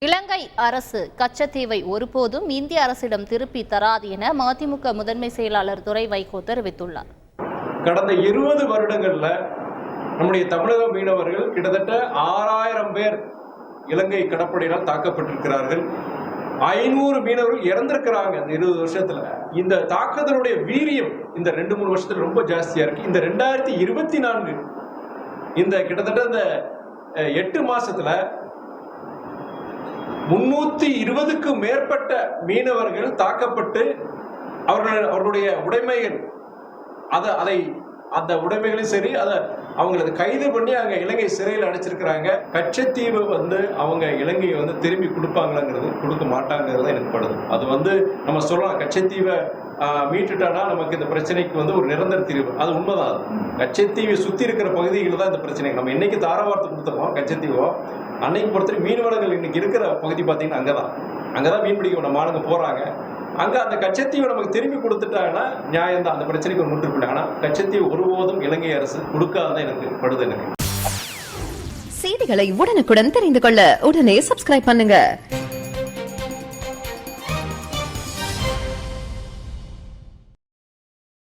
இலங்கை அரசு கச்சத்தீவை ஒருபோதும் இந்திய அரசிடம் திருப்பி தராது என மதிமுக முதன்மை செயலாளர் துரை வைகோ தெரிவித்துள்ளார். கடந்த 20 வருடங்கள்ல நம்முடைய தமிழக மீனவர்கள் கிட்டத்தட்ட 6000 பேர் இலங்கை கடற்படையினால் தாக்கப்பட்டிருக்கிறார்கள். 500 மீனவர்கள் இறந்திருக்கிறாங்க. இந்த 20 வருஷத்துல இந்த தாக்குதலுடைய வீரியம் இந்த 2-3 வருஷத்துல ரொம்ப ஜாஸ்தியா இருக்கு. இந்த 2024 இந்த கிட்டத்தட்ட இந்த 8 மாசத்துல 320க்கும் மேற்பட்ட மீனவர்கள் தாக்கப்பட்டு அவர்களுடைய உடைமைகள் அந்த உடைமைகளையும் சரி அவங்களை கைது பண்ணி அங்க இலங்கை சிறையில் அடைச்சிருக்கிறாங்க. கச்சத்தீவு அவங்க இலங்கையை திரும்பி கொடுப்பாங்களாங்கிறது கொடுக்க மாட்டாங்கிறது எனக்கு படுது. அது நம்ம சொல்லலாம், கச்சத்தீவை மீட்டுட்டானா நமக்கு இந்த பிரச்சனைக்கு ஒரு நிரந்தர தீர்வு. அது உண்மைதான். கச்சத்தீவை சுத்தி இருக்கிற பகுதிகள் தான் இந்த பிரச்சனை. நம்ம இன்னைக்கு தாராவாரத்தை கொடுத்தோமோ கச்சத்தீவோ அன்னைக்கு பொறுத்த மீனவர்கள் இன்னைக்கு இருக்கிற பகுதி பார்த்தீங்கன்னா அங்கதான் மீன் பிடிக்க நம்ம ஆளுங்க போறாங்க. அங்க அந்த கச்சத்தீவை நமக்கு திரும்பி கொடுத்துட்டாங்கன்னா நியாயம் தான், அந்த பிரச்சனைக்கு ஒரு முற்றுப்புள்ளி. ஆனா கச்சத்தீவு ஒருபோதும் இலங்கை அரசு கொடுக்காதான் எனக்கு படுது. எனக்கு செய்திகளை உடனுக்குடன் தெரிந்து கொள்ள உடனே சப்ஸ்கிரைப் பண்ணுங்க.